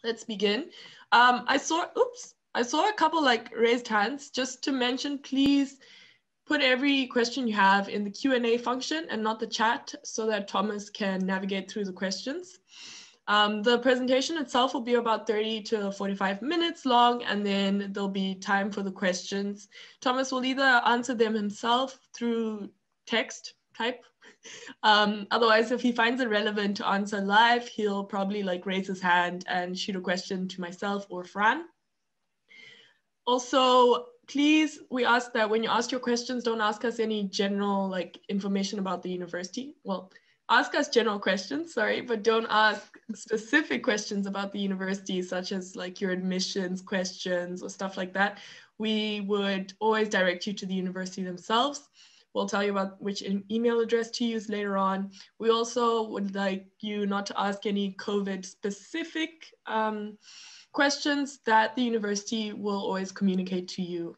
let's begin. I saw a couple like raised hands. Just to mention, please put every question you have in the Q&A function and not the chat so that Thomas can navigate through the questions. The presentation itself will be about 30 to 45 minutes long, and then there'll be time for the questions. Thomas will either answer them himself through text type. Otherwise, if he finds it relevant to answer live, he'll probably like raise his hand and shoot a question to myself or Fran. Also, please, we ask that when you ask your questions, don't ask us any general like information about the university. Well, ask us general questions, sorry, but don't ask specific questions about the university, such as like your admissions questions or stuff like that. We would always direct you to the university themselves. We'll tell you about which email address to use later on. We also would like you not to ask any COVID specific questions that the university will always communicate to you.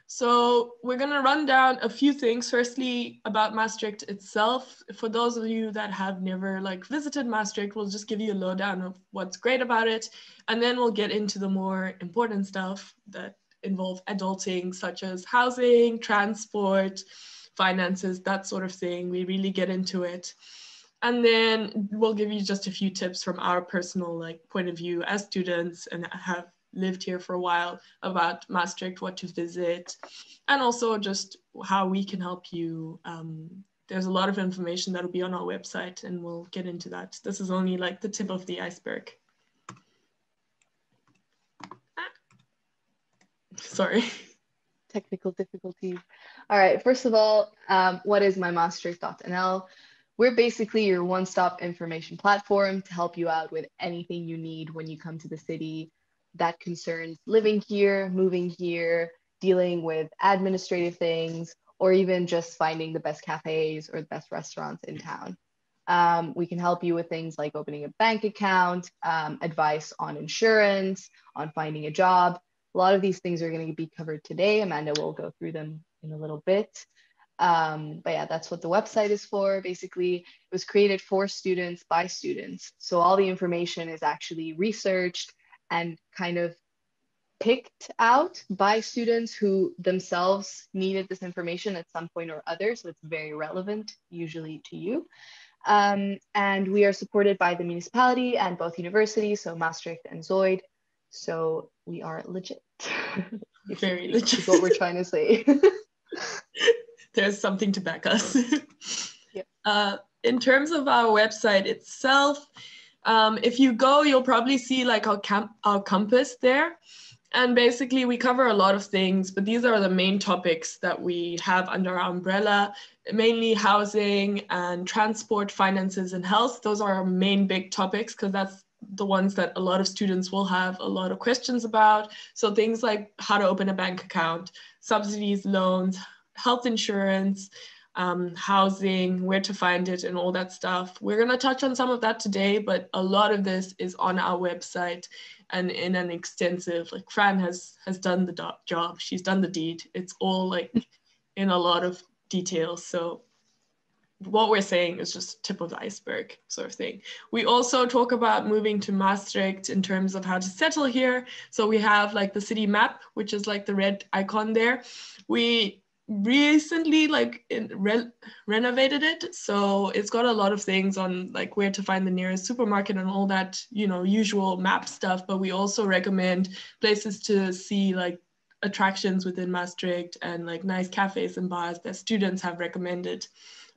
So we're going to run down a few things. Firstly, about Maastricht itself. For those of you that have never like visited Maastricht, we'll just give you a lowdown of what's great about it. And then we'll get into the more important stuff that involve adulting, such as housing, transport, finances, that sort of thing. We really get into it. And then we'll give you just a few tips from our personal like point of view as students and have lived here for a while about Maastricht, what to visit, and also just how we can help you. There's a lot of information that'll be on our website, and we'll get into that. This is only like the tip of the iceberg. Sorry. Technical difficulties. All right, first of all, what is mymaastricht.nl? We're basically your one-stop information platform to help you out with anything you need when you come to the city that concerns living here, moving here, dealing with administrative things, or even just finding the best cafes or the best restaurants in town. We can help you with things like opening a bank account, advice on insurance, on finding a job. A lot of these things are going to be covered today. Amanda will go through them in a little bit. But yeah, that's what the website is for. Basically, it was created for students by students. So all the information is actually researched and kind of picked out by students who themselves needed this information at some point or other. So it's very relevant, usually to you. And we are supported by the municipality and both universities, so Maastricht and Zoid. So we are legit. Very legit. Is what we're trying to say. There's something to back us. Yep. In terms of our website itself, if you go, you'll probably see like our compass there. And basically we cover a lot of things, but these are the main topics that we have under our umbrella, mainly housing and transport, finances, and health. Those are our main big topics because that's the ones that a lot of students will have a lot of questions about. So things like how to open a bank account, subsidies, loans, health insurance, housing, where to find it, and all that stuff. We're going to touch on some of that today, but a lot of this is on our website and in an extensive, like Fran has done the job. She's done the deed. It's all like in a lot of details. So what we're saying is just tip of the iceberg sort of thing. We also talk about moving to Maastricht in terms of how to settle here. So we have like the city map, which is like the red icon there. We recently like renovated it, so it's got a lot of things on like where to find the nearest supermarket and all that, you know, usual map stuff. But we also recommend places to see like attractions within Maastricht and like nice cafes and bars that students have recommended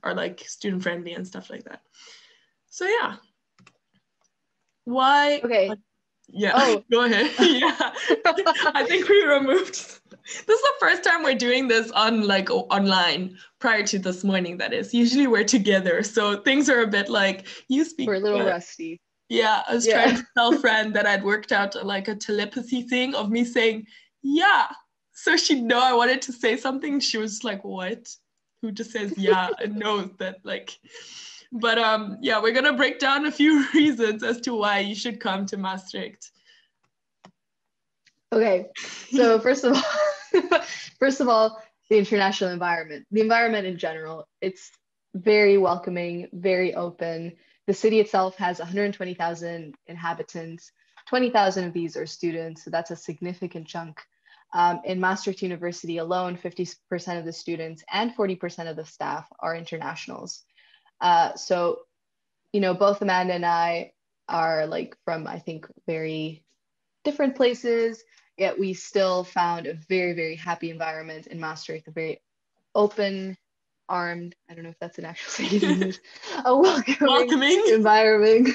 are like student friendly and stuff like that. So yeah. Why? Okay. Yeah, oh. Go ahead. Yeah, I think we removed. This is the first time we're doing this on like online prior to this morning. That is, usually we're together, so things are a bit like you speak. We're a little rusty. Yeah, I was trying to tell Fran that I'd worked out like a telepathy thing of me saying yeah, so she'd know I wanted to say something. She was like, "What? Who just says yeah and knows that like?" But yeah, we're gonna break down a few reasons as to why you should come to Maastricht. Okay, so first of all, the international environment. The environment in general, it's very welcoming, very open. The city itself has 120,000 inhabitants. 20,000 of these are students, so that's a significant chunk. In Maastricht University alone, 50% of the students and 40% of the staff are internationals. So, you know, both Amanda and I are like from, I think, very different places, yet we still found a very, very happy environment in Maastricht, a very open armed, I don't know if that's an actual saying in English, a welcoming environment.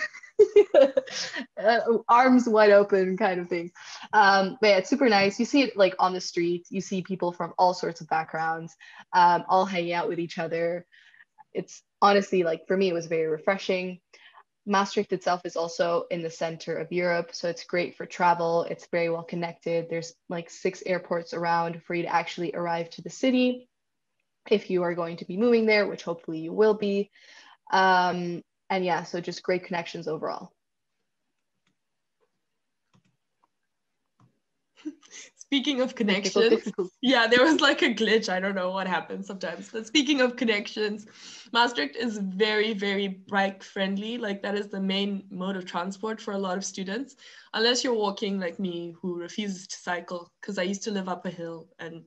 Arms wide open kind of thing. But yeah, it's super nice. You see it like on the street. You see people from all sorts of backgrounds, all hanging out with each other. It's honestly, like, for me, it was very refreshing. Maastricht itself is also in the center of Europe, so it's great for travel. It's very well connected. There's like 6 airports around for you to actually arrive to the city if you are going to be moving there, which hopefully you will be. And yeah, so just great connections overall. Speaking of connections, yeah, there was like a glitch. I don't know what happens sometimes. But speaking of connections, Maastricht is very, very bike friendly. Like that is the main mode of transport for a lot of students, unless you're walking like me, who refuses to cycle, because I used to live up a hill and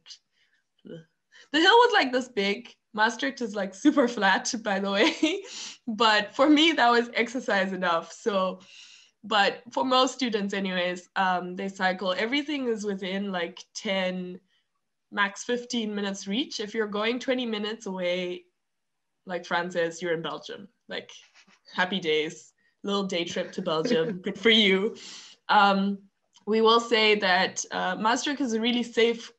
the hill was like this big. Maastricht is like super flat, by the way. But for me, that was exercise enough. So, but for most students anyways, they cycle. Everything is within like 10, max 15 minutes reach. If you're going 20 minutes away, like Fran says, you're in Belgium. Like happy days, little day trip to Belgium, good for you. We will say that Maastricht is a really safe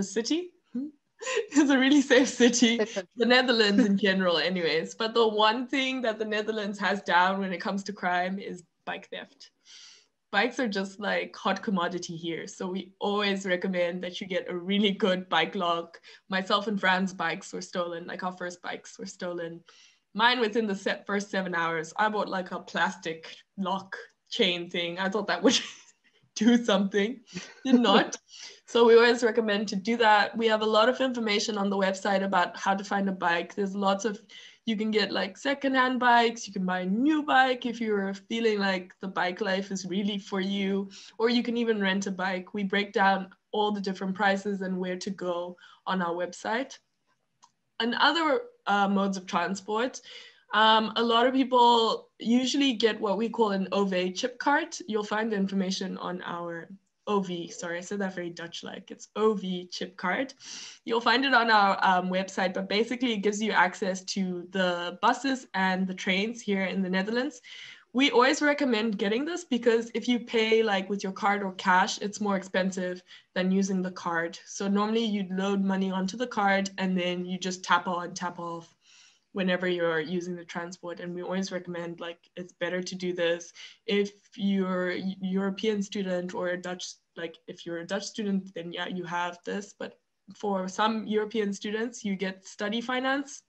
city. It's a really safe city, the Netherlands in general anyways. But the one thing that the Netherlands has down when it comes to crime is bike theft. Bikes are just like hot commodity here. So we always recommend that you get a really good bike lock. Myself and Fran's bikes were stolen, like our first bikes were stolen. Mine within the first 7 hours. I bought like a plastic lock chain thing. I thought that would do something, did not. So we always recommend to do that. We have a lot of information on the website about how to find a bike. There's lots of, you can get like secondhand bikes, you can buy a new bike if you're feeling like the bike life is really for you, or you can even rent a bike. We break down all the different prices and where to go on our website. And other modes of transport, a lot of people usually get what we call an OV chip card. You'll find the information on our OV, sorry, I said that very Dutch-like. It's OV chip card. You'll find it on our website, but basically it gives you access to the buses and the trains here in the Netherlands. We always recommend getting this because if you pay like with your card or cash, it's more expensive than using the card. So normally you'd load money onto the card and then you just tap on, tap off whenever you're using the transport. And we always recommend, like, it's better to do this if you're a European student or a Dutch, like if you're a Dutch student, then yeah, you have this. But for some European students, you get study finance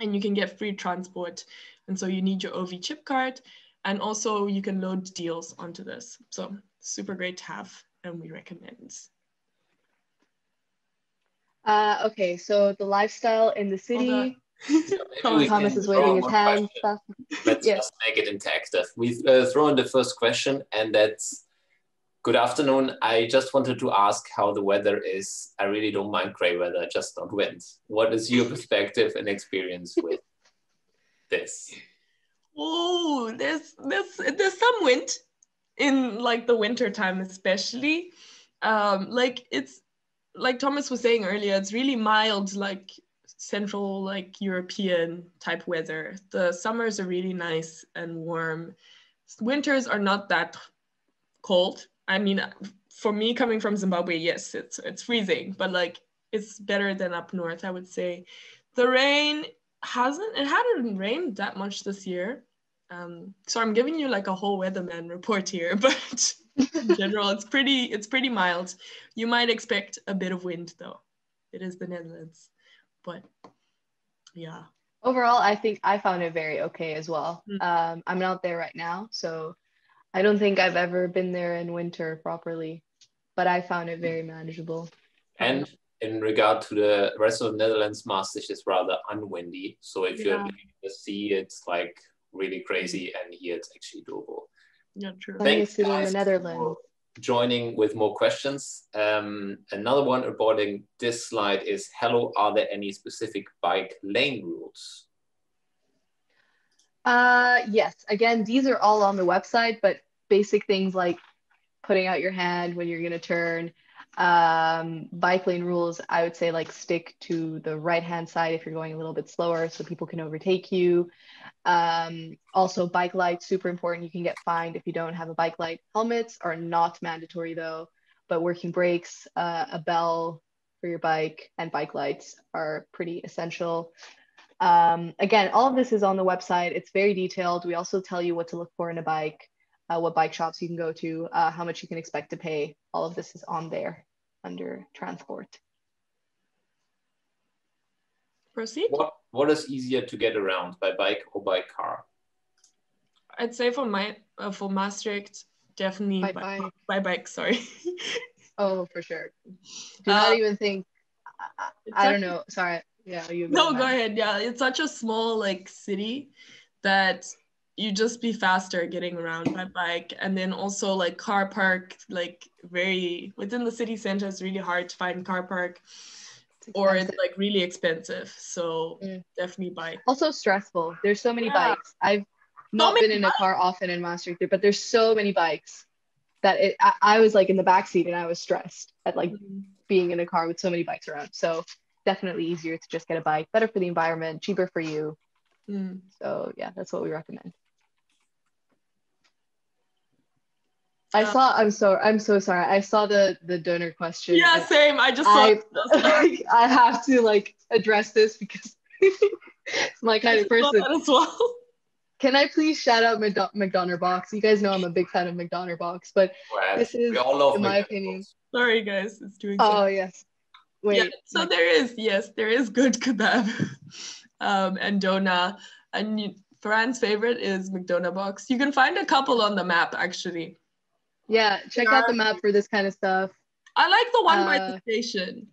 and you can get free transport. And so you need your OV chip card. And also you can load deals onto this. So super great to have, and we recommend. Okay, so the lifestyle in the city. Thomas is waving his hand. Let's just make it interactive. We've thrown the first question, and that's, good afternoon. I just wanted to ask how the weather is. I really don't mind gray weather, just not wind. What is your perspective and experience with this? Oh, there's some wind in like the winter time, especially. Like it's like Thomas was saying earlier, it's really mild, like central, like European type weather. The summers are really nice and warm. Winters are not that cold. I mean, for me coming from Zimbabwe, yes, it's freezing, but like it's better than up north, I would say. The rain hadn't rained that much this year. So I'm giving you like a whole weatherman report here, but in general, it's pretty mild. You might expect a bit of wind though. It is the Netherlands, but yeah. Overall, I think I found it very okay as well. I'm not there right now, so I don't think I've ever been there in winter properly, but I found it very manageable. And in regard to the rest of the Netherlands, Maastricht is rather unwindy. So if you're looking at the sea, it's like really crazy, and here it's actually doable. Yeah, true. Thanks, city in the guys, Netherlands. for joining with more questions. Another one regarding this slide is, hello, are there any specific bike lane rules? Yes, again, these are all on the website, but basic things like putting out your hand when you're going to turn, bike lane rules, I would say like stick to the right hand side if you're going a little bit slower so people can overtake you. Also bike lights, super important. You can get fined if you don't have a bike light. Helmets are not mandatory though, but working brakes, a bell for your bike, and bike lights are pretty essential. Again, all of this is on the website. It's very detailed. We also tell you what to look for in a bike, what bike shops you can go to, how much you can expect to pay. All of this is on there under transport. Proceed. What is easier to get around, by bike or by car? I'd say for Maastricht, definitely by bike. Sorry. Oh, for sure. Do not even think. I don't know. Sorry. Yeah. Go ahead. Yeah, it's such a small like city that you just be faster getting around by bike, and then also like car park, like very within the city center, it's really hard to find car park, or it's like really expensive. So definitely bike. Also stressful. There's so many bikes. I've not been in a car often in Maastricht, but there's so many bikes that I was like in the back seat and I was stressed at like being in a car with so many bikes around. So definitely easier to just get a bike, better for the environment, cheaper for you. So yeah, that's what we recommend. I'm so sorry. I saw the donor question. Yeah, same. I just saw I have to like address this because it's my kind of person. That as well. Can I please shout out McDonald's Box? You guys know I'm a big fan of McDonald's Box, but this is, in my opinion. Sorry, guys, it's doing. Oh yes. Wait. Yeah, so there is good kebab, and doner, and Fran's favorite is McDonald's Box. You can find a couple on the map actually. Yeah, check out the map for this kind of stuff. I like the one by the station.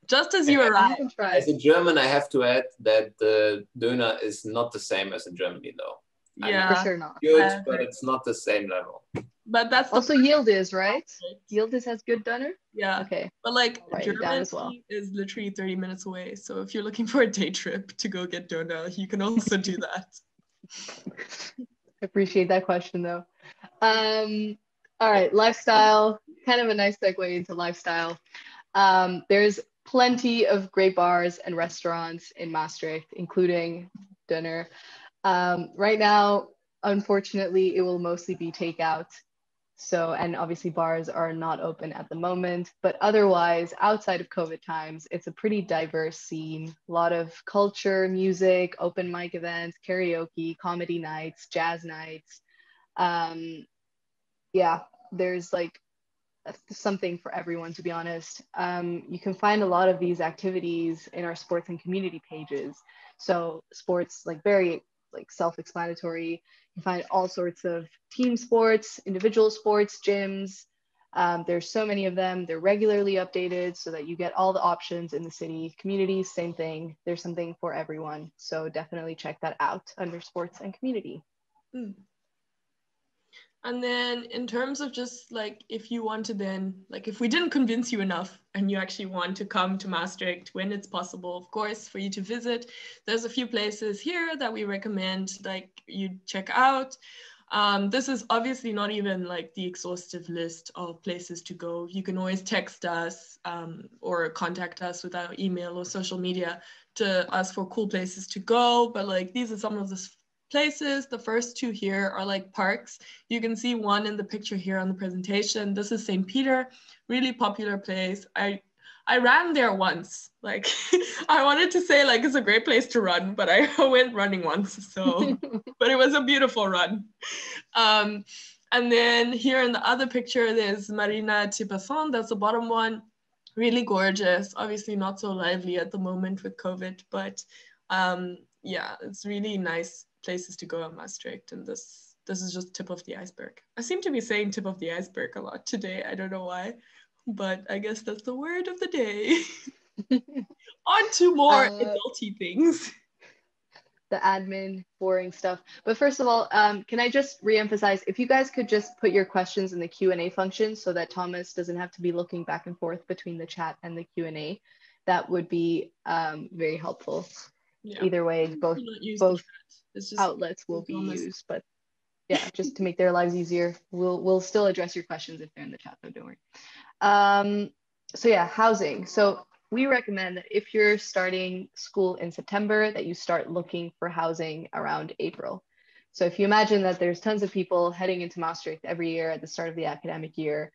Just as you arrive. As a German, I have to add that the doner is not the same as in Germany, though. Yeah, for sure not. Good, but it's not the same level. But that's also Yildiz, right? Yildiz has good doner. Yeah. Okay. But like Germany is literally 30 minutes away, so if you're looking for a day trip to go get doner, you can also do that. I appreciate that question though. All right, lifestyle. Kind of a nice segue into lifestyle. There's plenty of great bars and restaurants in Maastricht, including dinner. Right now, unfortunately, it will mostly be takeout. So, and obviously bars are not open at the moment, but otherwise, outside of COVID times, it's a pretty diverse scene. A lot of culture, music, open mic events, karaoke, comedy nights, jazz nights. Yeah, there's like something for everyone, to be honest. You can find a lot of these activities in our sports and community pages. So sports, like very like self-explanatory. You find all sorts of team sports, individual sports, gyms. There's so many of them. They're regularly updated so that you get all the options in the city. Communities, same thing. There's something for everyone. So definitely check that out under sports and community. And then in terms of just like, if you want to then, like if we didn't convince you enough and you actually want to come to Maastricht when it's possible, of course, for you to visit, there's a few places here that we recommend like you check out. This is obviously not even like the exhaustive list of places to go. You can always text us or contact us with our email or social media to ask for cool places to go. But like, these are some of the places. The first two here are like parks. You can see one in the picture here on the presentation. This is St. Peter, really popular place. I ran there once. Like I wanted to say like it's a great place to run, but I went running once. So, but it was a beautiful run. And then here in the other picture, there's Marina Tipasson. That's the bottom one. Really gorgeous. Obviously not so lively at the moment with COVID, but yeah, it's really nice places to go in Maastricht, and this is just tip of the iceberg. I seem to be saying tip of the iceberg a lot today. I don't know why, but I guess that's the word of the day. On to more adulty things. the admin, boring stuff. But first of all, can I just reemphasize, if you guys could just put your questions in the Q&A function so that Thomas doesn't have to be looking back and forth between the chat and the Q&A, that would be very helpful. Yeah. Either way, both outlets will be used, but yeah, just to make their lives easier. We'll still address your questions if they're in the chat, though, don't worry. So yeah, housing. So we recommend that if you're starting school in September, that you start looking for housing around April. So if you imagine that there's tons of people heading into Maastricht every year at the start of the academic year,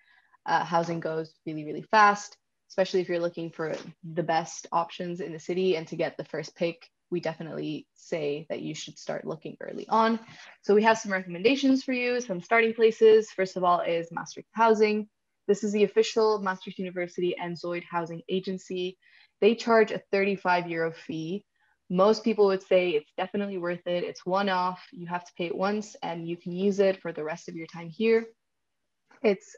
housing goes really, really fast, especially if you're looking for the best options in the city and to get the first pick. We definitely say that you should start looking early on. So we have some recommendations for you, some starting places. First of all is Maastricht Housing. This is the official Maastricht University and Zoid housing agency. They charge a 35 euro fee. Most people would say it's definitely worth it. It's one-off. You have to pay it once and you can use it for the rest of your time here. It's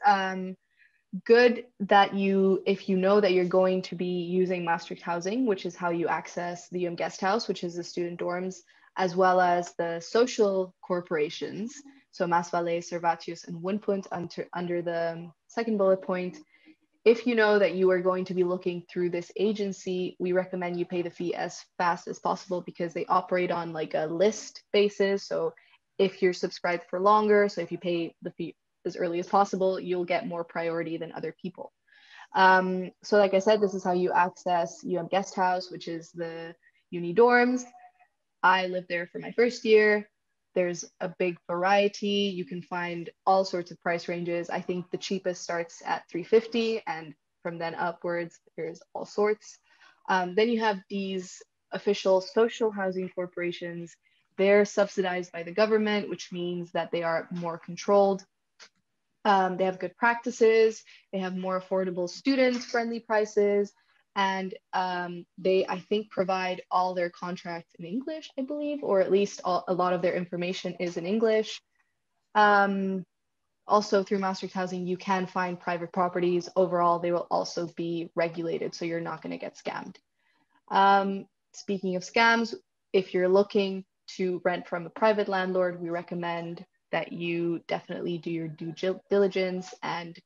good that if you know that you're going to be using Maastricht Housing, which is how you access the guest house, which is the student dorms, as well as the social corporations. So Maasvallei, Servatius, and Woonpunt under the second bullet point. If you know that you are going to be looking through this agency, we recommend you pay the fee as fast as possible because they operate on like a list basis. So if you're subscribed for longer, so if you pay the fee as early as possible, you'll get more priority than other people. So like I said, this is how you access Guest House, which is the uni dorms. I lived there for my first year. There's a big variety. You can find all sorts of price ranges. I think the cheapest starts at 350 and from then upwards, there's all sorts. Then you have these official social housing corporations. They're subsidized by the government, which means that they are more controlled. They have good practices. They have more affordable student-friendly prices. And they, I think, provide all their contracts in English, I believe, or at least a lot of their information is in English. Also, through Maastricht Housing, you can find private properties. Overall, they will also be regulated, so you're not going to get scammed. Speaking of scams, if you're looking to rent from a private landlord, we recommend that you definitely do your due diligence and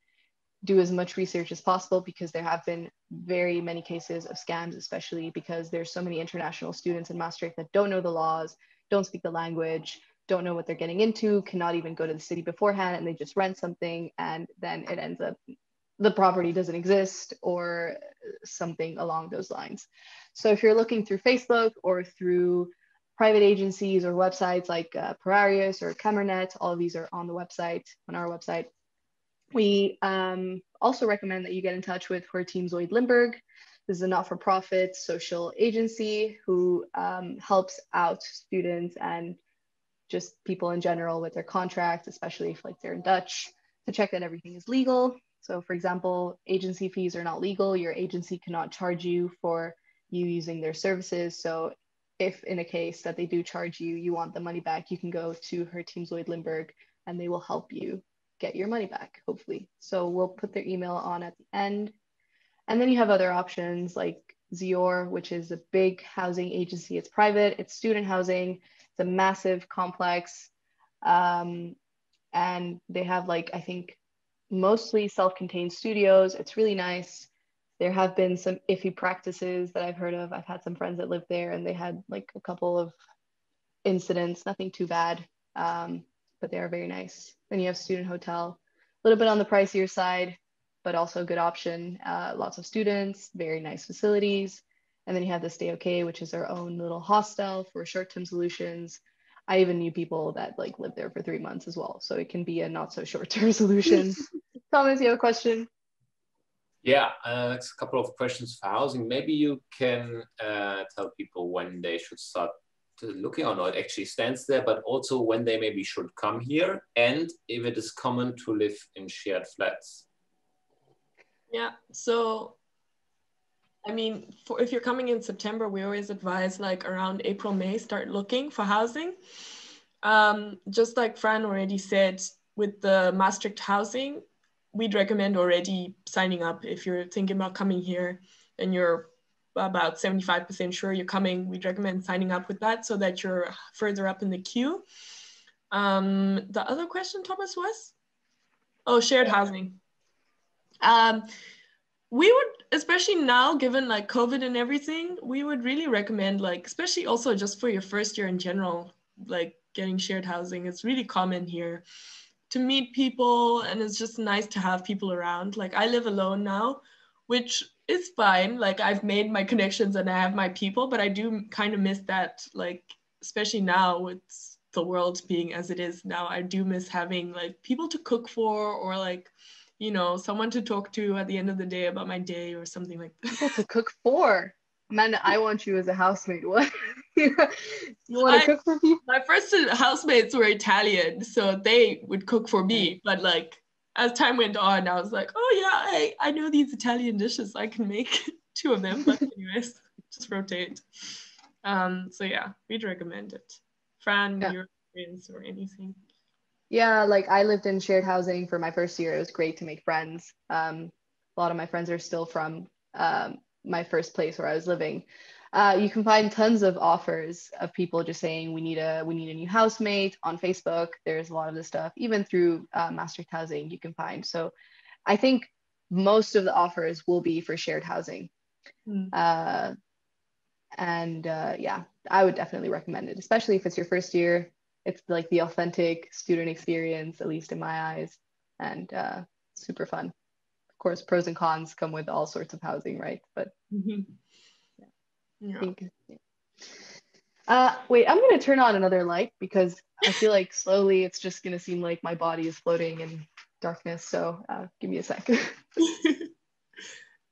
do as much research as possible because there have been very many cases of scams, especially because there's so many international students in Maastricht that don't know the laws, don't speak the language, don't know what they're getting into, cannot even go to the city beforehand, and they just rent something and then it ends up the property doesn't exist or something along those lines. So if you're looking through Facebook or through private agencies or websites like Perarius or Kamernet, all of these are on the website, on our website. We also recommend that you get in touch with Team Zoid Limburg. This is a not-for-profit social agency who helps out students and just people in general with their contracts, especially if they're in Dutch, to check that everything is legal. So for example, agency fees are not legal. Your agency cannot charge you for you using their services. So if in a case that they do charge you, you want the money back, you can go to Team Zoid Limburg and they will help you get your money back, hopefully. So we'll put their email on at the end. And then you have other options like Zior, which is a big housing agency. It's private, it's student housing. It's a massive complex. And they have I think mostly self-contained studios. It's really nice. There have been some iffy practices that I've heard of. I've had some friends that live there and they had a couple of incidents, nothing too bad. But they are very nice. Then you have student hotel, a little bit on the pricier side, but also a good option. Lots of students, very nice facilities. And then you have the Stay OK, which is our own little hostel for short-term solutions. I even knew people that lived there for 3 months as well. So it can be a not so short-term solution. Thomas, you have a question? Yeah, a couple of questions for housing. Maybe you can tell people when they should start looking, or no, it actually stands there, but also when they maybe should come here and if it is common to live in shared flats. Yeah, so I mean, if you're coming in September, we always advise around April, May, start looking for housing. Just like Fran already said, with the Maastricht housing, we'd recommend already signing up if you're thinking about coming here and you're about 75% sure you're coming, we'd recommend signing up with that so that you're further up in the queue. The other question, Thomas, was? Oh, shared housing. We would, especially now, given like COVID and everything, we would really recommend, like, especially also just for your first year in general, like getting shared housing. It's really common here to meet people, and it's just nice to have people around. Like, I live alone now, which is fine. Like, I've made my connections and I have my people, but I do kind of miss that, like, especially now with the world being as it is now, I do miss having like people to cook for, or like, you know, someone to talk to at the end of the day about my day or something like that. People to cook for. Man, I want you as a housemate. What? You want to cook for people? My first housemates were Italian, so they would cook for me. But like, as time went on, I was like, oh yeah, I know these Italian dishes. I can make 2 of them. But anyways, just rotate. So yeah, we'd recommend it. Fran, your experience or anything? Yeah, like I lived in shared housing for my first year. It was great to make friends. A lot of my friends are still from my first place where I was living. You can find tons of offers of people just saying we need a new housemate on Facebook. There's a lot of this stuff, even through Maastricht housing you can find. So I think most of the offers will be for shared housing. Yeah, I would definitely recommend it, especially if it's your first year. It's like the authentic student experience, at least in my eyes, and super fun. Of course, pros and cons come with all sorts of housing, right? But Yeah. Wait, I'm gonna turn on another light because I feel like slowly it's just gonna seem like my body is floating in darkness. So give me a sec.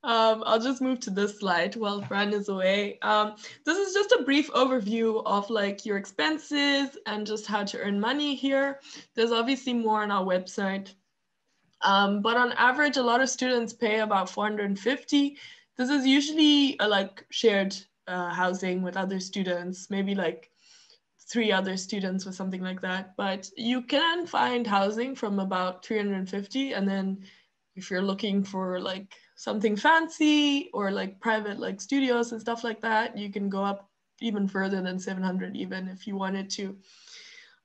I'll just move to this slide while Fran is away. This is just a brief overview of like your expenses and just how to earn money here. There's obviously more on our website. But on average, a lot of students pay about 450. This is usually a like shared housing with other students, maybe like 3 other students or something like that. But you can find housing from about 350. And then if you're looking for like something fancy or like private like studios and stuff like that, you can go up even further than 700 even if you wanted to.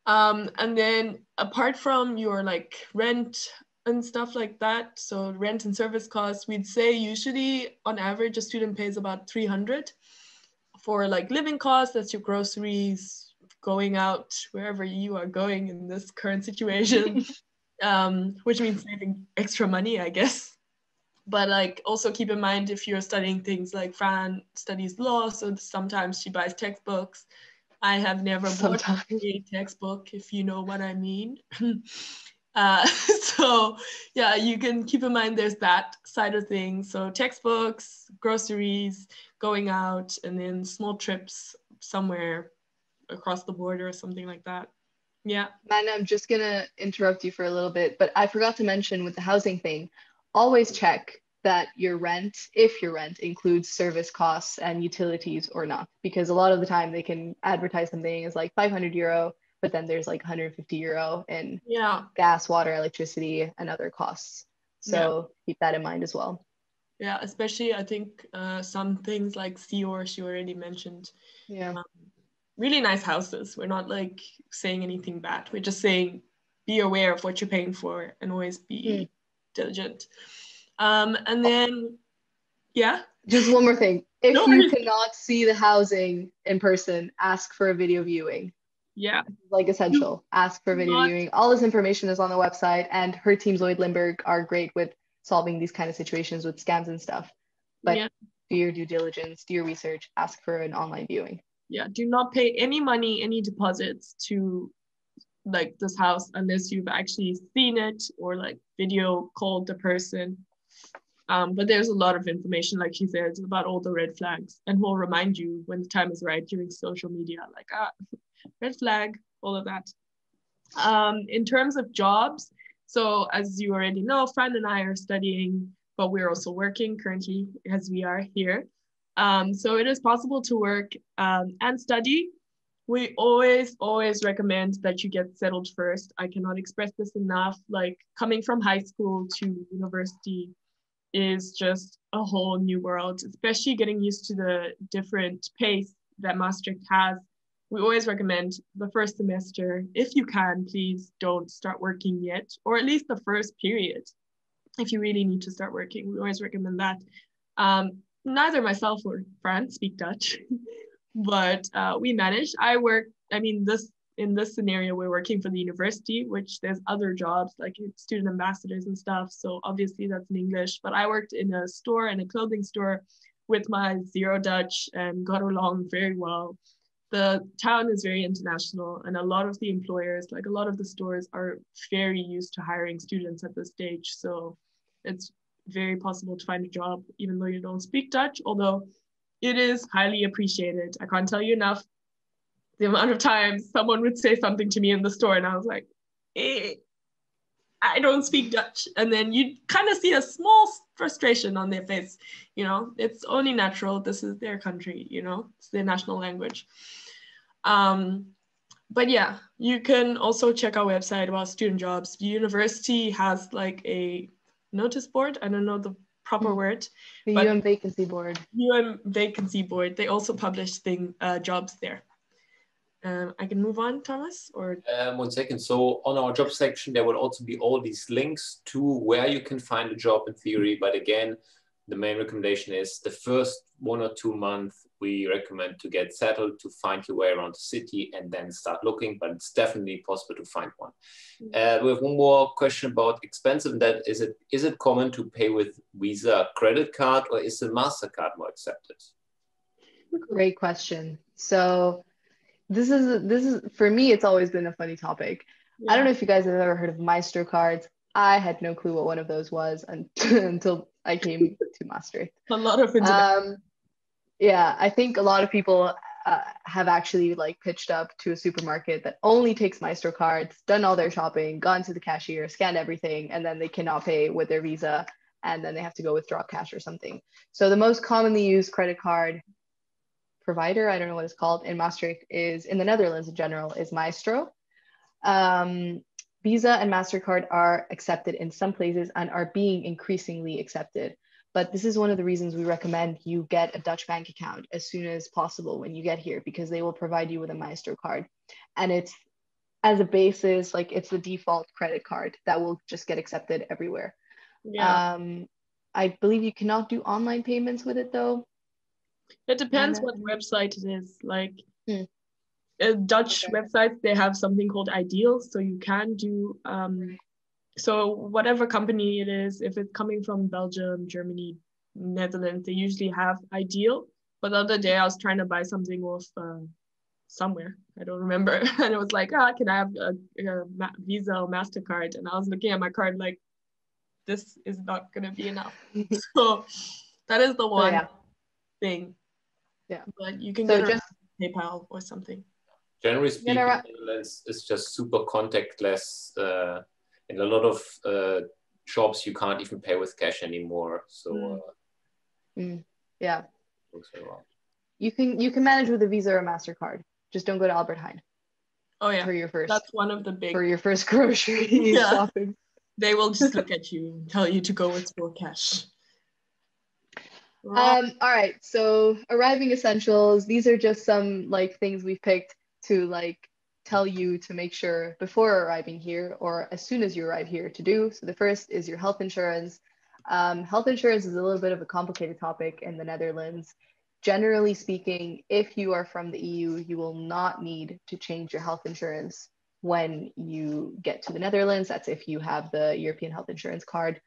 And then apart from your like rent and stuff like that, so rent and service costs, we'd say usually on average a student pays about 300 for like living costs. That's your groceries, going out wherever you are going in this current situation, which means saving extra money, I guess. But like also keep in mind if you're studying things like Fran studies law, so sometimes she buys textbooks. I have never bought a textbook, if you know what I mean. So yeah, you can keep in mind there's that side of things. So textbooks, groceries, going out, and then small trips somewhere across the border or something like that. Yeah. Man, I'm just gonna interrupt you for a little bit, but I forgot to mention with the housing thing, always check that your rent, if your rent includes service costs and utilities or not, because a lot of the time they can advertise something as like 500 euro, but then there's like 150 euro in gas, water, electricity, and other costs. So keep that in mind as well. Yeah, especially I think some things like Seor, she already mentioned. Yeah. Really nice houses. We're not like saying anything bad. We're just saying be aware of what you're paying for and always be diligent. And then, just one more thing. If you cannot see the housing in person, ask for a video viewing. Yeah. Like essential. Ask for video viewing. All this information is on the website, and her team Zoid Limburg are great with solving these kind of situations with scams and stuff. But do your due diligence, do your research, ask for an online viewing. Yeah, do not pay any money, any deposits to like this house unless you've actually seen it or like video called the person. But there's a lot of information, like she says, about all the red flags, and we'll remind you when the time is right during social media, like red flag, all of that. In terms of jobs, so as you already know, Fran and I are studying, but we're also working currently as we are here. So it is possible to work and study. We always recommend that you get settled first. I cannot express this enough. Like coming from high school to university, is just a whole new world, especially getting used to the different pace that Maastricht has. We always recommend the first semester, if you can, please don't start working yet, or at least the first period. If you really need to start working, we always recommend that. Neither myself or Franz speak Dutch, but we managed. In this scenario, we're working for the university, which there's other jobs like student ambassadors and stuff. So obviously that's in English, but I worked in a store, in a clothing store with my zero Dutch and got along very well. The town is very international, and a lot of the employers, like a lot of the stores, are very used to hiring students at this stage. So it's very possible to find a job even though you don't speak Dutch, although it is highly appreciated. I can't tell you enough the amount of times someone would say something to me in the store and I was like, I don't speak Dutch. And then you kind of see a small frustration on their face. You know, it's only natural. This is their country, you know, it's their national language. But yeah, you can also check our website about student jobs. The university has like a notice board. I don't know the proper word. The UM vacancy board. UM vacancy board. They also publish jobs there. I can move on, Thomas, or 1 second. So on our job section, there will also be all these links to where you can find a job in theory. But again, the main recommendation is the first 1 or 2 months, we recommend to get settled, to find your way around the city and then start looking, but it's definitely possible to find one. We have one more question about expensive, and that is it common to pay with Visa credit card, or is the MasterCard more accepted? Great question. So this is for me, it's always been a funny topic. Yeah. I don't know if you guys have ever heard of Maestro cards. I had no clue what one of those was until I came to Maastricht. A lot of internet. Yeah, I think a lot of people have actually like pitched up to a supermarket that only takes Maestro cards, done all their shopping, gone to the cashier, scanned everything, and then they cannot pay with their Visa, and then they have to go withdraw cash or something. So the most commonly used credit card provider, I don't know what it's called, in Maastricht is, in the Netherlands in general, is Maestro. Visa and MasterCard are accepted in some places and are being increasingly accepted. But this is one of the reasons we recommend you get a Dutch bank account as soon as possible when you get here, because they will provide you with a Maestro card. And it's, as a basis, like it's the default credit card that will just get accepted everywhere. Yeah. I believe you cannot do online payments with it though. It depends what website it is. Like Dutch websites, they have something called Ideal, so you can do so whatever company it is, if it's coming from Belgium, Germany, Netherlands, they usually have Ideal. But the other day I was trying to buy something off somewhere, I don't remember, and it was like, can I have a Visa or MasterCard? And I was looking at my card like, this is not gonna be enough. So that is the one thing. Yeah, but you can get just PayPal or something. Generally speaking, it's just super contactless. In a lot of shops, you can't even pay with cash anymore. So yeah, you can manage with a Visa or a MasterCard. Just don't go to Albert Heijn. Oh yeah, for your first. That's one of the big for your first grocery shopping. They will just look at you and tell you to go with more cash. All right, so arriving essentials. These are just some like things we've picked to like tell you to make sure before arriving here or as soon as you arrive here to do. So the first is your health insurance. Health insurance is a little bit of a complicated topic in the Netherlands. Generally speaking, if you are from the EU, you will not need to change your health insurance when you get to the Netherlands. That's if you have the European health insurance card.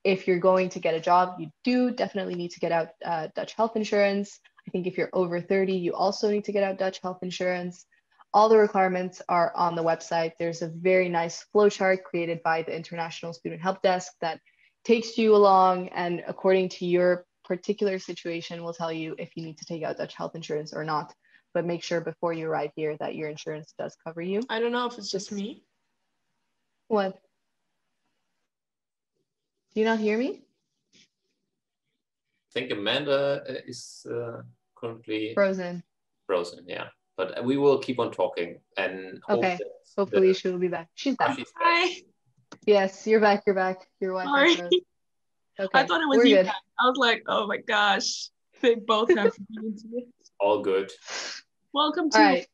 If you're going to get a job, you do definitely need to get out Dutch health insurance. I think if you're over 30, you also need to get out Dutch health insurance. All the requirements are on the website. There's a very nice flowchart created by the International Student Help Desk that takes you along, and according to your particular situation will tell you if you need to take out Dutch health insurance or not. But make sure before you arrive here that your insurance does cover you. I don't know if it's just me. What? Do you not hear me? I think Amanda is currently frozen. Frozen, yeah. But we will keep on talking and hopefully she will be back. She's back. She's back. Hi. Yes, you're back. Your Wi-Fi froze. I thought it was we're you good. guys. I was like, oh my gosh, they both have to be into it. All good. Welcome All to. right.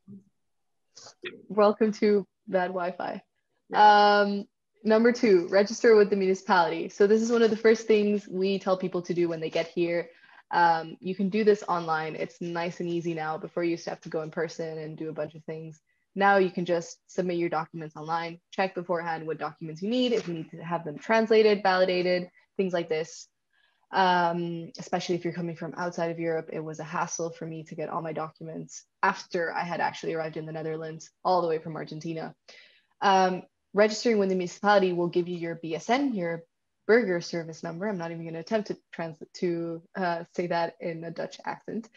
Welcome to bad Wi-Fi. Yeah. Number 2, register with the municipality. So this is one of the first things we tell people to do when they get here. You can do this online. It's nice and easy now. Before you used to have to go in person and do a bunch of things. Now you can just submit your documents online, check beforehand what documents you need, if you need to have them translated, validated, things like this. Especially if you're coming from outside of Europe, it was a hassle for me to get all my documents after I had actually arrived in the Netherlands, all the way from Argentina. Registering with the municipality will give you your BSN, your burger service number. I'm not even going to attempt to say that in a Dutch accent.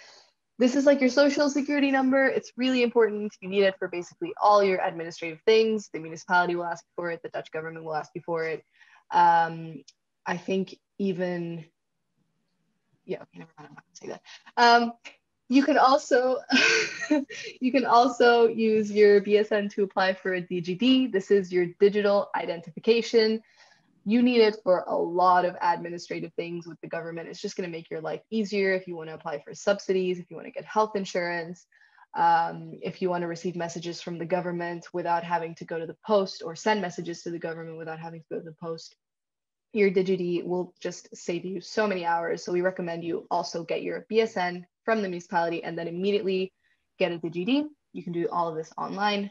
This is like your social security number. It's really important. You need it for basically all your administrative things. The municipality will ask you for it. The Dutch government will ask you for it. I think even, yeah, okay, never mind, I'm not gonna say that. You can also use your BSN to apply for a DGD. This is your digital identification. You need it for a lot of administrative things with the government. It's just going to make your life easier if you want to apply for subsidies, if you want to get health insurance, if you want to receive messages from the government without having to go to the post, or send messages to the government without having to go to the post. Your DigiD will just save you so many hours. So we recommend you also get your BSN from the municipality and then immediately get a DigiD. You can do all of this online.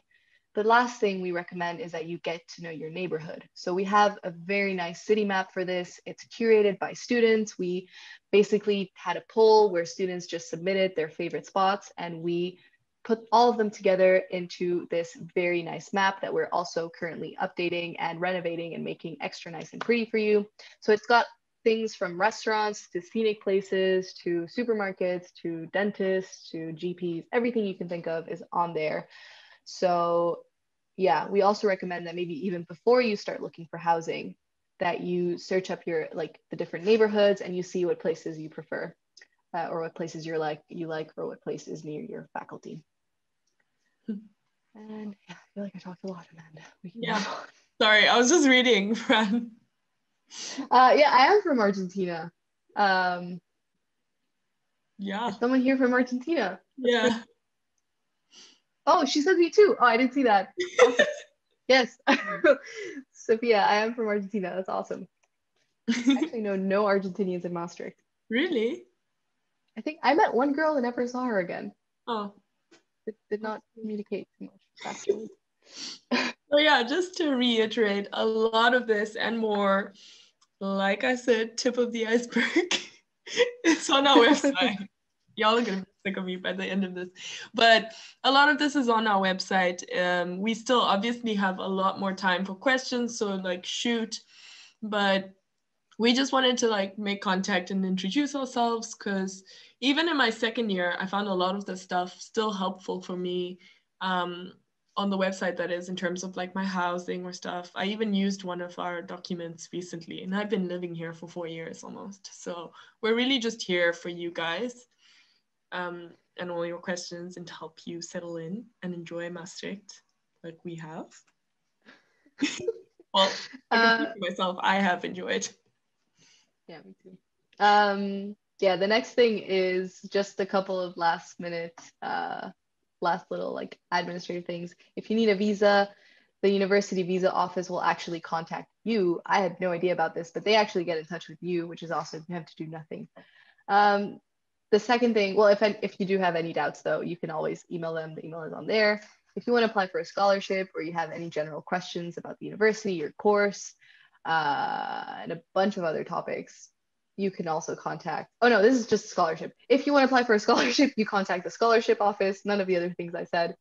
The last thing we recommend is that you get to know your neighborhood. So we have a very nice city map for this. It's curated by students. We basically had a poll where students just submitted their favorite spots, and we put all of them together into this very nice map that we're also currently updating and renovating and making extra nice and pretty for you. So it's got things from restaurants to scenic places to supermarkets to dentists to GPs. Everything you can think of is on there. So yeah, we also recommend that maybe even before you start looking for housing, that you search up your the different neighborhoods and you see what places you prefer, or what places you like, or what place is near your faculty. And yeah, I feel like I talked a lot, Amanda. Yeah, sorry, I was just reading, Fran. Yeah, I am from Argentina. Yeah. Is someone here from Argentina? Yeah. Oh, she says me too. Oh, I didn't see that. Awesome. Yes. Sophia, I am from Argentina. That's awesome. I actually know no Argentinians in Maastricht. Really? I think I met one girl and never saw her again. Oh. Did not communicate too much afterwards. So yeah, just to reiterate, a lot of this and more, like I said, tip of the iceberg, it's on our website. Y'all are gonna be sick of me by the end of this, but a lot of this is on our website. We still obviously have a lot more time for questions, so like shoot, but we just wanted to make contact and introduce ourselves, because even in my second year, I found a lot of the stuff still helpful for me on the website, that is, in terms of my housing or stuff. I even used one of our documents recently, and I've been living here for 4 years almost. So we're really just here for you guys and all your questions, and to help you settle in and enjoy Maastricht like we have. Well, I can speak for myself, I have enjoyed. Yeah, me too. Yeah, the next thing is just a couple of last little administrative things. If you need a visa, the university visa office will actually contact you. I had no idea about this, but they actually get in touch with you, which is awesome. You have to do nothing. The second thing, well, if you do have any doubts though, you can always email them. The email is on there. If you want to apply for a scholarship, or you have any general questions about the university, your course, and a bunch of other topics, you can also contact, oh no, this is just a scholarship. If you want to apply for a scholarship, you contact the scholarship office, none of the other things I said.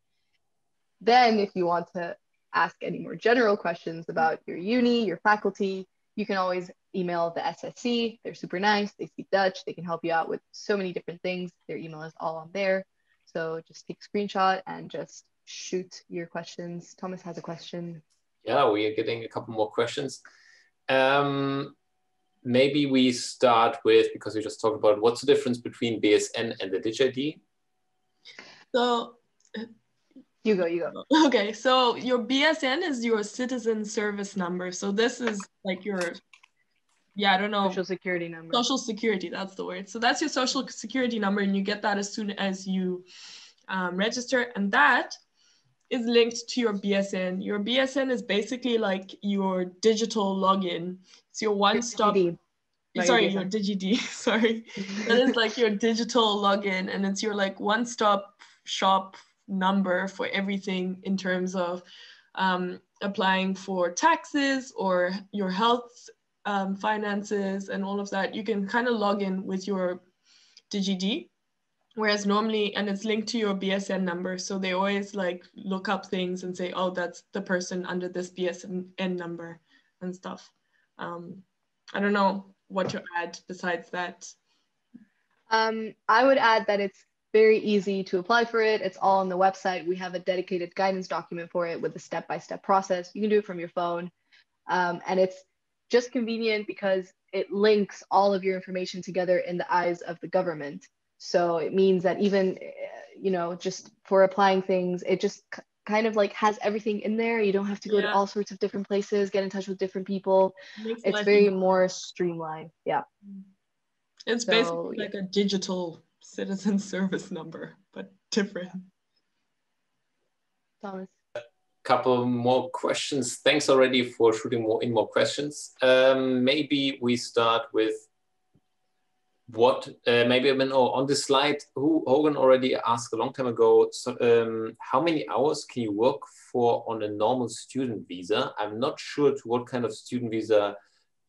Then if you want to ask any more general questions about your uni, your faculty, you can always email the SSC. They're super nice, they speak Dutch, they can help you out with so many different things. Their email is all on there. So just take a screenshot and just shoot your questions. Thomas has a question. Yeah, we are getting a couple more questions. Maybe we start with, because we just talked about, what's the difference between BSN and the DigiD? So you go. Okay, so your BSN is your citizen service number. So this is your Yeah, I don't know. Social security number. Social security, that's the word. So that's your social security number, and you get that as soon as you register, and that is linked to your BSN. Your BSN is basically like your digital login. It's your one-stop. Sorry, your DigiD. Sorry, that is like your digital login, and it's your like one-stop shop number for everything in terms of applying for taxes or your health finances and all of that. You can kind of log in with your DigiD. Whereas normally, and it's linked to your BSN number, so they always like look up things and say, oh, that's the person under this BSN number and stuff. I don't know what to add besides that. I would add that it's very easy to apply for it. It's all on the website. We have a dedicated guidance document for it with a step-by-step process. You can do it from your phone. And it's just convenient because it links all of your information together in the eyes of the government. So it means that even, you know, just for applying things, it just kind of like has everything in there. You don't have to go to all sorts of different places, get in touch with different people. It's very more streamlined. Yeah. It's basically like a digital citizen service number, but different. Thomas. Couple more questions. Thanks already for shooting more questions. Maybe we start with what, maybe on this slide, Hogan already asked a long time ago, so, how many hours can you work for on a normal student visa? I'm not sure to what kind of student visa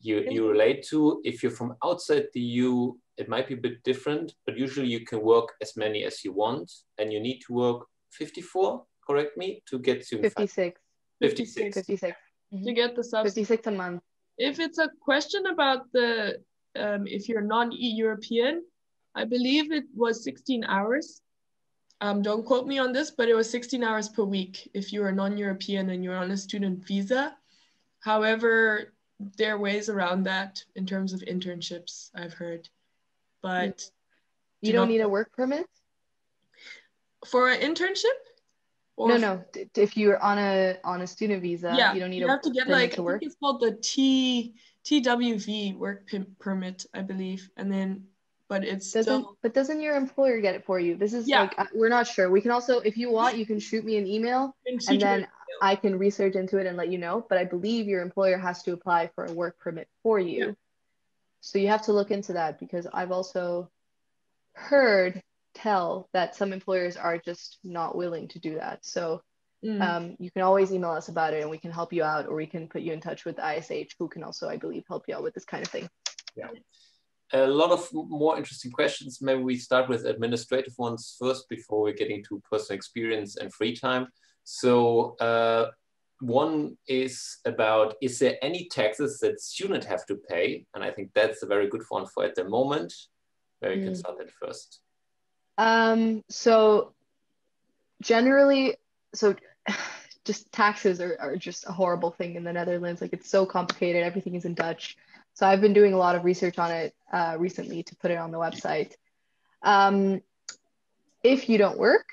you relate to. If you're from outside the EU, it might be a bit different, but usually you can work as many as you want, and you need to work 54, correct me, to get student 56. 56. 56. To get the subsidy. 56 a month. If it's a question about the, if you're non-European, I believe it was 16 hours. Don't quote me on this, but it was 16 hours per week if you're a non-European and you're on a student visa. However, there are ways around that in terms of internships, I've heard. But you don't need a work permit? For an internship? Or no. If you're on a student visa, yeah, you don't need you have to get like, to work. I think it's called the TWV work permit, I believe. And then, but it's doesn't your employer get it for you? This is like, we're not sure. We can also, if you want, you can shoot me an email and then I can research into it and let you know. But I believe your employer has to apply for a work permit for you. Yeah. So you have to look into that, because I've also heard tell that some employers are just not willing to do that. So you can always email us about it and we can help you out, or we can put you in touch with ISH, who can also, I believe, help you out with this kind of thing. Yeah. A lot of more interesting questions. Maybe we start with administrative ones first before we're getting to personal experience and free time. So one is about, is there any taxes that students have to pay? And I think that's a very good one for at the moment. Maybe you can start that first. So generally, just taxes are just a horrible thing in the Netherlands. Like, it's so complicated. Everything is in Dutch. So I've been doing a lot of research on it recently to put it on the website. If you don't work,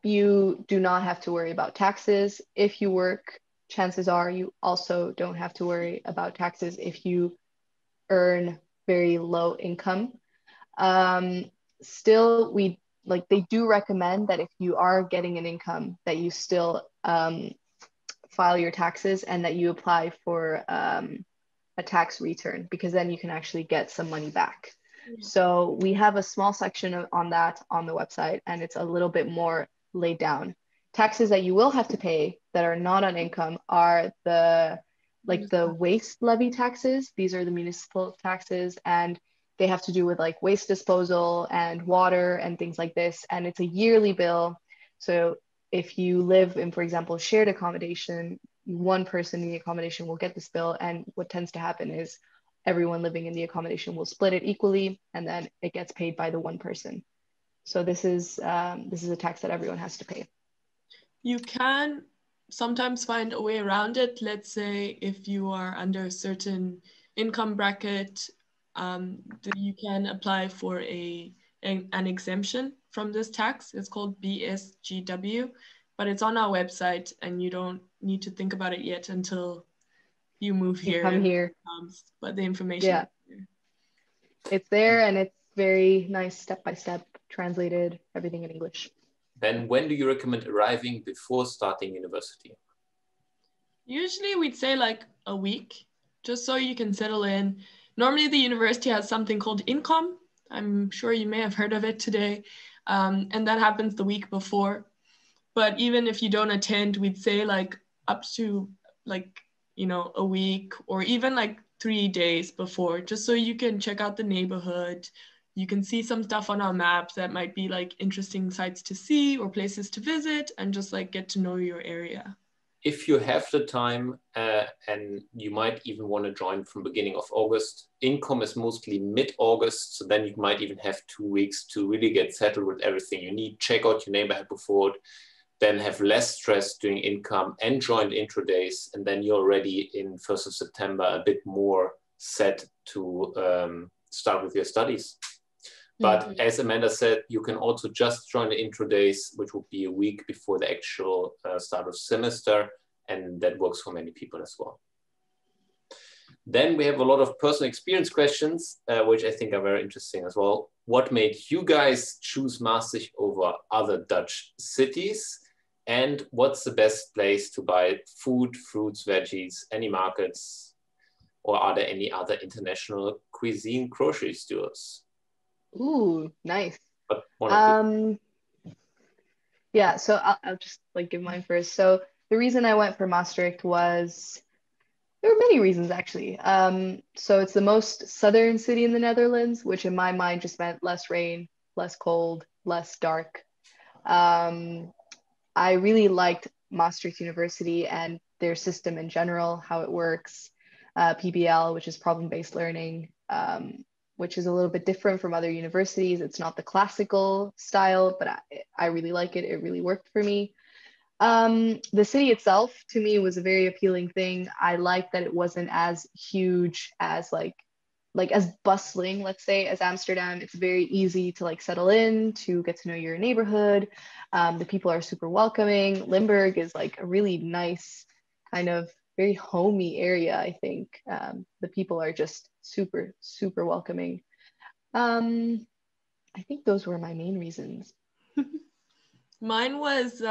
you do not have to worry about taxes. If you work, chances are you also don't have to worry about taxes if you earn very low income. Still, they do recommend that if you are getting an income, that you still file your taxes and that you apply for a tax return, because then you can actually get some money back. So we have a small section on that on the website, and it's a little bit more laid down. Taxes that you will have to pay that are not on income are the waste levy taxes. These are the municipal taxes, and they have to do with like waste disposal and water and things like this. And it's a yearly bill. So if you live in, for example, shared accommodation, one person in the accommodation will get this bill. And what tends to happen is everyone living in the accommodation will split it equally, and then it gets paid by the one person. So this is a tax that everyone has to pay. You can sometimes find a way around it. Let's say if you are under a certain income bracket, you can apply for an exemption from this tax. It's called BSGW, but it's on our website, and you don't need to think about it yet until you move here. Come here. But the information. Yeah. It's there, and it's very nice, step-by-step, translated, everything in English. Then when do you recommend arriving before starting university? Usually we'd say like a week, just so you can settle in. Normally the university has something called income. I'm sure you may have heard of it today. And that happens the week before. But even if you don't attend, we'd say like up to like, you know, a week or even like 3 days before, just so you can check out the neighborhood. You can see some stuff on our maps that might be like interesting sites to see or places to visit, and just like get to know your area. If you have the time and you might even want to join from beginning of August, income is mostly mid-August, so then you might even have 2 weeks to really get settled with everything you need, check out your neighborhood before, then have less stress doing income and join the intro days, and then you're already in 1st of September a bit more set to start with your studies. But as Amanda said, you can also just join the intro days, which will be a week before the actual start of semester, and that works for many people as well. Then we have a lot of personal experience questions, which I think are very interesting as well. What made you guys choose Maastricht over other Dutch cities? And what's the best place to buy food, fruits, veggies, any markets, or are there any other international cuisine grocery stores? Ooh, nice. But yeah, so I'll just like give mine first. So the reason I went for Maastricht was, there were many reasons actually. So it's the most southern city in the Netherlands, which in my mind just meant less rain, less cold, less dark. I really liked Maastricht University and their system in general, how it works. PBL, which is problem-based learning, which is a little bit different from other universities. It's not the classical style, but I really like it. It really worked for me. The city itself, to me, was a very appealing thing. I liked that it wasn't as huge as like as bustling, let's say, as Amsterdam. It's very easy to like settle in, to get to know your neighborhood. The people are super welcoming. Limburg is like a really nice kind of very homey area, I think. The people are just super, super welcoming. I think those were my main reasons. Mine was,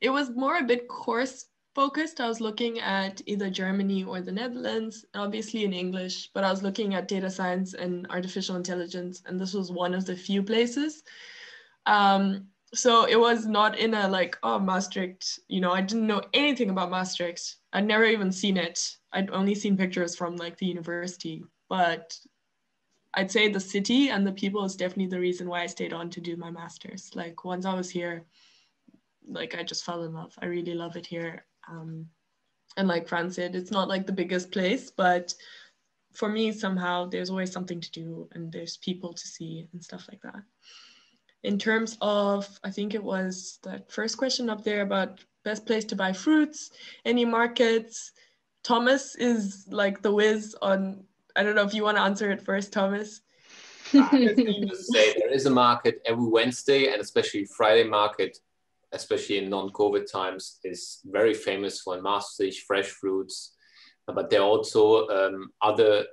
it was more a bit course focused. I was looking at either Germany or the Netherlands, obviously in English, but I was looking at data science and artificial intelligence, and this was one of the few places. So it was not in a like, oh, Maastricht, you know, I didn't know anything about Maastricht. I'd never even seen it. I'd only seen pictures from like the university, but I'd say the city and the people is definitely the reason why I stayed on to do my master's. Like once I was here, like I just fell in love. I really love it here. And like Fran said, it's not like the biggest place, but for me, somehow there's always something to do and there's people to see and stuff like that. In terms of, I think it was that first question up there about best place to buy fruits, any markets. Thomas is like the whiz on, I don't know if you want to answer it first, Thomas. As you say, there is a market every Wednesday, and especially Friday market, especially in non-COVID times, is very famous for Maastricht, fresh fruits. But there are also other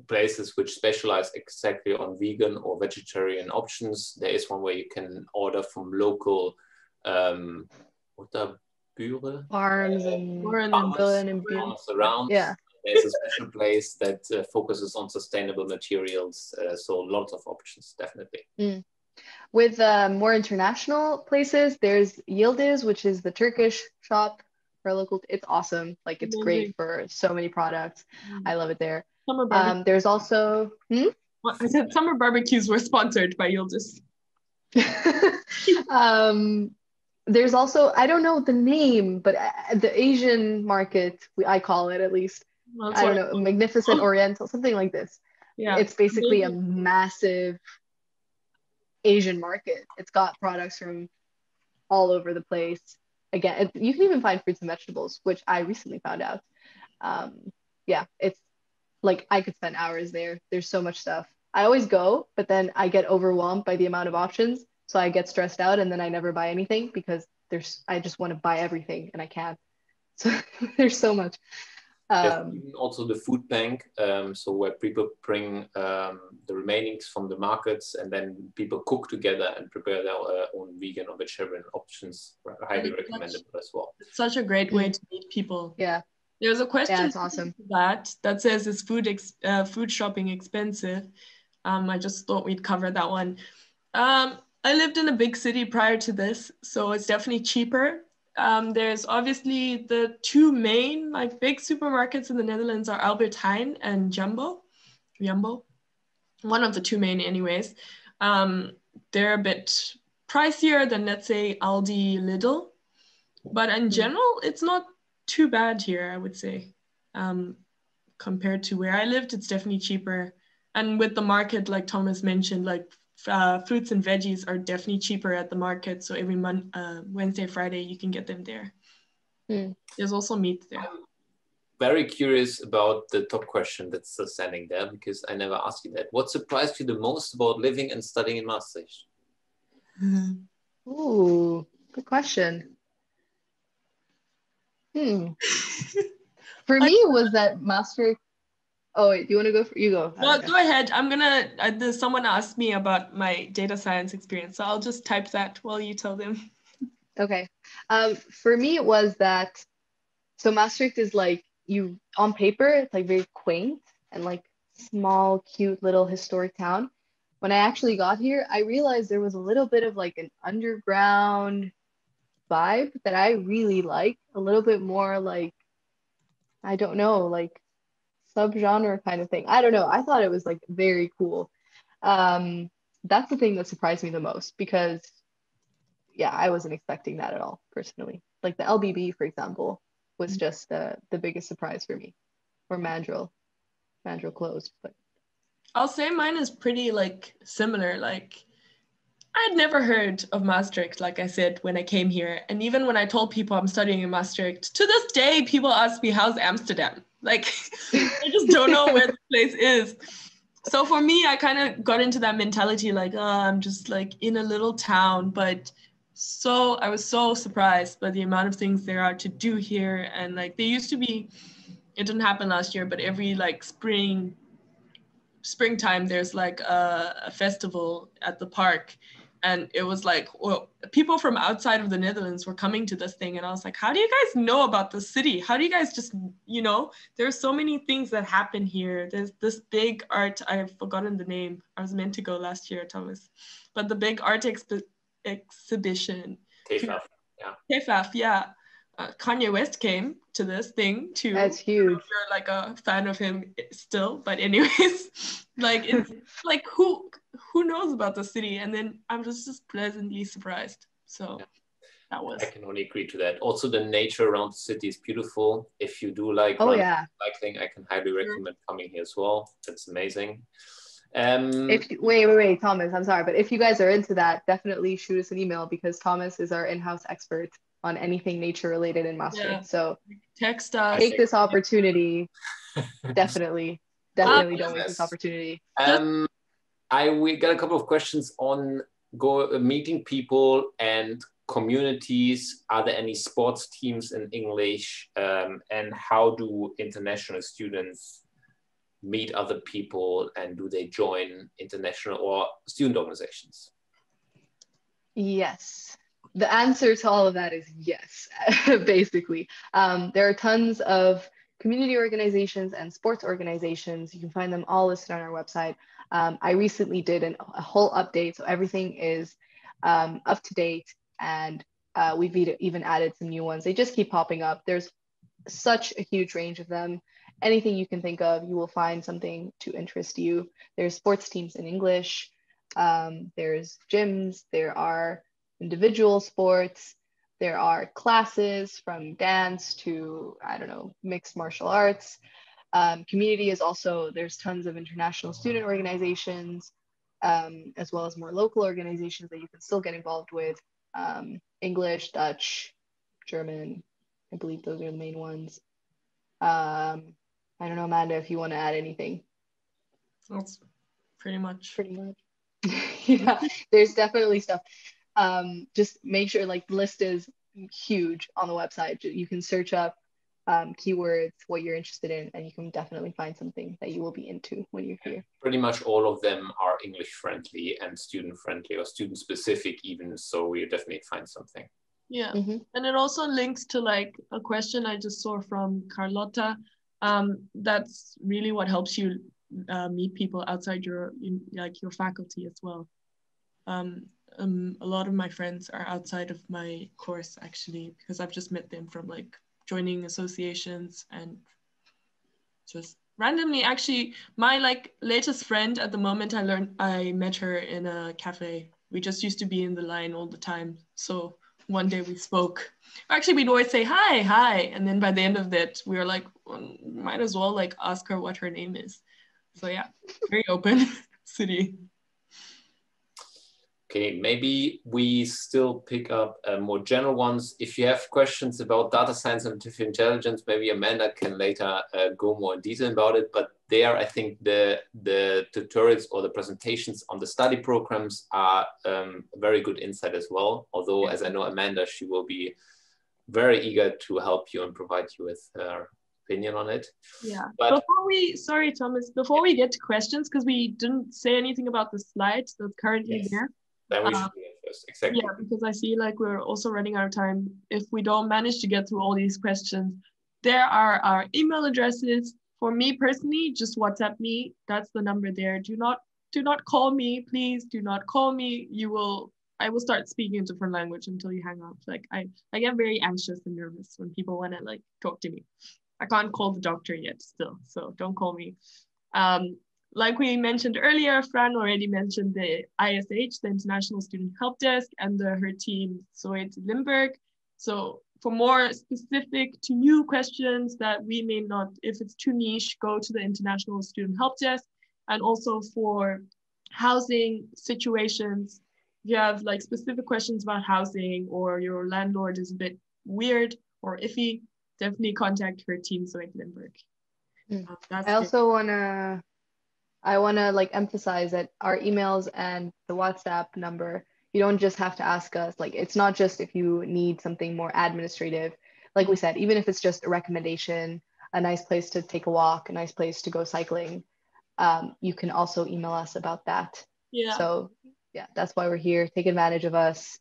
places which specialize exactly on vegan or vegetarian options. There is one where you can order from local farms around. Yeah. There's a special place that focuses on sustainable materials. So lots of options, definitely. With more international places, there's Yildiz, which is the Turkish shop for local. It's awesome. Like it's great for so many products. I love it there. There's also I said summer barbecues were sponsored by Yildiz. There's also, I don't know the name, but the Asian market, I call it at least. Well, I don't know, Magnificent Oriental, something like this. Yeah, it's basically a massive Asian market. It's got products from all over the place. Again, you can even find fruits and vegetables, which I recently found out. Yeah, it's like I could spend hours there. There's so much stuff. I always go, but then I get overwhelmed by the amount of options. So I get stressed out and then I never buy anything because I just want to buy everything and I can't. So there's so much. Yes, even also the food bank, so where people bring the remainings from the markets and then people cook together and prepare their own vegan or vegetarian options. Highly recommendable as well. It's such a great way to meet people. Yeah. There's a question Yeah, it's awesome. that says, is food shopping expensive? I just thought we'd cover that one. I lived in a big city prior to this, so it's definitely cheaper. There's obviously the two main like big supermarkets in the Netherlands are Albert Heijn and Jumbo. One of the two main anyways. They're a bit pricier than, let's say, Aldi, Lidl. But in general, it's not too bad here, I would say. Compared to where I lived, it's definitely cheaper. And with the market, like Thomas mentioned, like fruits and veggies are definitely cheaper at the market. So every Wednesday, Friday, you can get them there. There's also meat there. I'm very curious about the top question that's still standing there, because I never asked you that. What surprised you the most about living and studying in Maastricht? Ooh, good question. For me, was that Maastricht. Oh wait, do you want to go? You go. Well, go ahead. I'm gonna. Someone asked me about my data science experience, so I'll just type that while you tell them. Okay. For me, it was that. So Maastricht is like, you on paper, it's like very quaint and like small, cute little historic town. When I actually got here, I realized there was a little bit of like an underground vibe that I really like. A little bit more like, I don't know, like subgenre kind of thing. I don't know. I thought it was like very cool. That's the thing that surprised me the most, because yeah, I wasn't expecting that at all personally. Like the LBB, for example, was just the biggest surprise for me. Or Mandrill closed, but I'll say mine is pretty like similar. Like I had never heard of Maastricht, like I said, when I came here. And even when I told people I'm studying in Maastricht, to this day, people ask me, how's Amsterdam? Like, I just don't know where the place is. So for me, I kind of got into that mentality, like, oh, I'm just like in a little town. But I was so surprised by the amount of things there are to do here. And like, they used to be, it didn't happen last year, but every like springtime, there's like a festival at the park. And it was like, well, people from outside of the Netherlands were coming to this thing. And I was like, how do you guys know about the city? How do you guys just, there's so many things that happen here. There's this big art, I've forgotten the name. I was meant to go last year, Thomas. But the big art exhibition. TFAF, yeah. TFAF, yeah. Kanye West came to this thing too. That's huge. You're like a fan of him still, but anyways, like it's like who knows about the city? And then I'm just pleasantly surprised. So that was. I can only agree to that. Also, the nature around the city is beautiful. If you do like cycling, I can highly recommend coming here as well. That's amazing. Wait, Thomas, I'm sorry, but if you guys are into that, definitely shoot us an email, because Thomas is our in-house expert on anything nature related in Maastricht. Yeah. So text us. Take this opportunity. definitely don't waste this opportunity. We got a couple of questions on meeting people and communities. Are there any sports teams in English? And how do international students meet other people, and do they join international or student organizations? Yes. The answer to all of that is yes, basically. There are tons of community organizations and sports organizations. You can find them all listed on our website. I recently did a whole update, so everything is up to date, and we've even added some new ones. They just keep popping up. There's such a huge range of them. Anything you can think of, you will find something to interest you. There's sports teams in English. There's gyms. There are individual sports. There are classes from dance to, I don't know, mixed martial arts. Community is also, there's tons of international student organizations, as well as more local organizations that you can still get involved with. English, Dutch, German, I believe those are the main ones. I don't know, Amanda, if you want to add anything. That's pretty much. Yeah, there's definitely stuff. Just make sure, like, the list is huge on the website. You can search up keywords, what you're interested in, and you can definitely find something that you will be into when you're here. Pretty much all of them are English friendly and student friendly or student specific even, so we definitely find something. Yeah, and it also links to like a question I just saw from Carlotta. That's really what helps you meet people outside your faculty as well. A lot of my friends are outside of my course actually, because I've just met them from like joining associations and just randomly. Actually, my like latest friend at the moment, I met her in a cafe. We just used to be in the line all the time. So one day we spoke. Actually, we'd always say hi, and then by the end of that, we were like, well, might as well like ask her what her name is. So yeah, very open city. Okay, maybe we still pick up more general ones. If you have questions about data science and artificial intelligence, maybe Amanda can later go more in detail about it. But there, I think the tutorials or the presentations on the study programs are very good insight as well. Although, as I know Amanda, she will be very eager to help you and provide you with her opinion on it. Yeah. But sorry, Thomas, before we get to questions, because we didn't say anything about the slides that's currently there. Then we should do it first. Exactly. Yeah, because I see like we're also running out of time. If we don't manage to get through all these questions, there are our email addresses. For me personally, just WhatsApp me. That's the number there. Do not call me, please. Do not call me. I will start speaking a different language until you hang up. Like I get very anxious and nervous when people want to like talk to me. I can't call the doctor yet still, so don't call me. Like we mentioned earlier, Fran already mentioned the ISH, the International Student Help Desk, and her team, Zoe Limburg. So for more specific to you questions that we may not, if it's too niche, go to the International Student Help Desk. And also for housing situations, if you have like specific questions about housing or your landlord is a bit weird or iffy, definitely contact her team, Zoe Limburg. I want to like emphasize that our emails and the WhatsApp number, you don't just have to ask us. Like, it's not just if you need something more administrative. Like we said, even if it's just a recommendation, a nice place to take a walk, a nice place to go cycling, you can also email us about that. Yeah. So yeah, that's why we're here. Take advantage of us.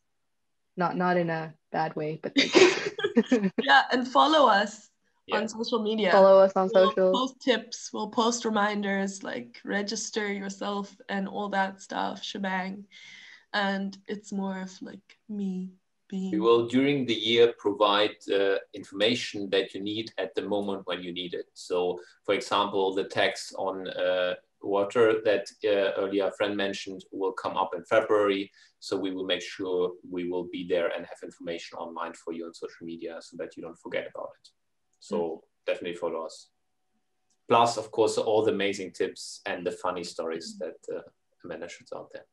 Not in a bad way, but yeah, and follow us. On social media. Follow us on social. We'll post tips, we'll post reminders, like register yourself and all that stuff, shebang. And it's more of like me being. We will during the year provide information that you need at the moment when you need it. So for example, the text on water that earlier a friend mentioned will come up in February. So we will make sure we will be there and have information online for you on social media so that you don't forget about it. So definitely follow us. Plus, of course, all the amazing tips and the funny stories that Amanda shoots out there.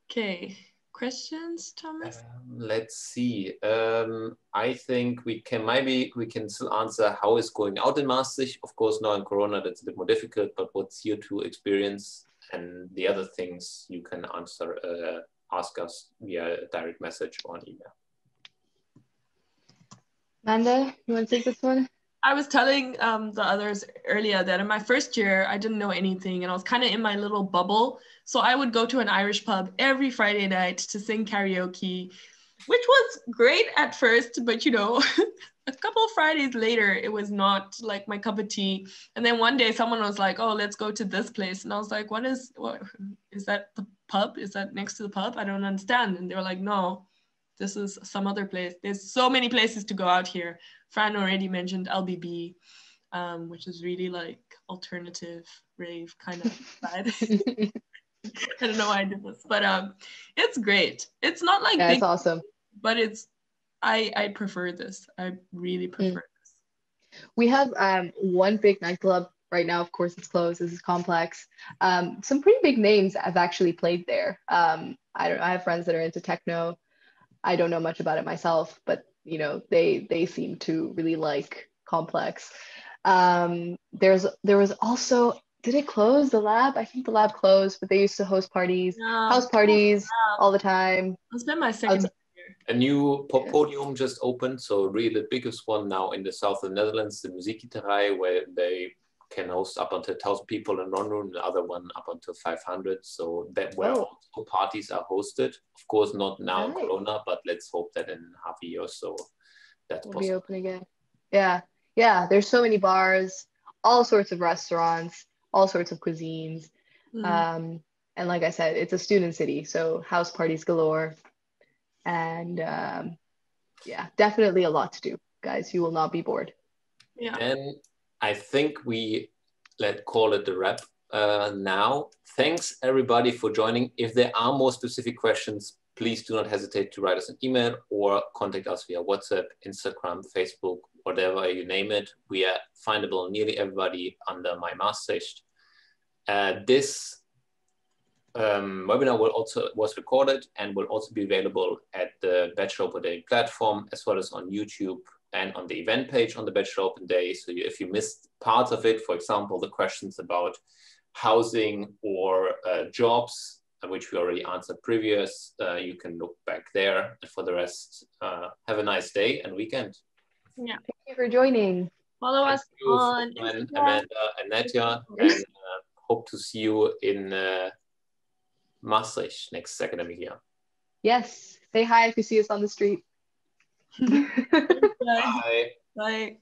Okay, questions, Thomas? Let's see. I think we can still answer how is going out in Maastricht. Of course, now in Corona, that's a bit more difficult, but what's your two experience? And the other things you can ask us via direct message or an email. Amanda, you want to take this one? I was telling the others earlier that in my first year, I didn't know anything and I was kind of in my little bubble. So I would go to an Irish pub every Friday night to sing karaoke, which was great at first, but you know, a couple of Fridays later, it was not like my cup of tea. And then one day someone was like, oh, let's go to this place. And I was like, what is that the pub? Is that next to the pub? I don't understand. And they were like, no. This is some other place. There's so many places to go out here. Fran already mentioned LBB, which is really like alternative rave kind of vibe. I don't know why I did this, but it's great. It's not like big, it's awesome, but I prefer this. I really prefer this. We have one big nightclub right now. Of course, it's closed. This is Complex. Some pretty big names have actually played there. I have friends that are into techno. I don't know much about it myself, but you know, they seem to really like Complex. There was also, did it close, the lab? I think the lab closed, but they used to host parties, house parties all the time. It's been my second year. A new podium just opened, so really the biggest one now in the south of the Netherlands, the Muziekgieterij, where they can host up until 1,000 people in one room, the other one up until 500. So that where also parties are hosted. Of course, not now in Corona, but let's hope that in half a year or so that's possible. Be open again. Yeah. There's so many bars, all sorts of restaurants, all sorts of cuisines. And like I said, it's a student city, so house parties galore. And yeah, definitely a lot to do, guys. You will not be bored. Yeah. And I think we call it the wrap now. Thanks everybody for joining. If there are more specific questions, please do not hesitate to write us an email or contact us via WhatsApp, Instagram, Facebook, whatever you name it. We are findable nearly everybody under mymaastricht. This webinar was recorded and will also be available at the Bachelor Open Day platform, as well as on YouTube and on the event page on the Bachelor Open Day. So if you missed parts of it, for example, the questions about housing or jobs, which we already answered previous, you can look back there. And for the rest, have a nice day and weekend. Yeah. Thank you for joining. Follow us on Instagram. Amanda and Nadja, and hope to see you in Maastricht next academic year. Yes. Say hi if you see us on the street. Bye. Bye.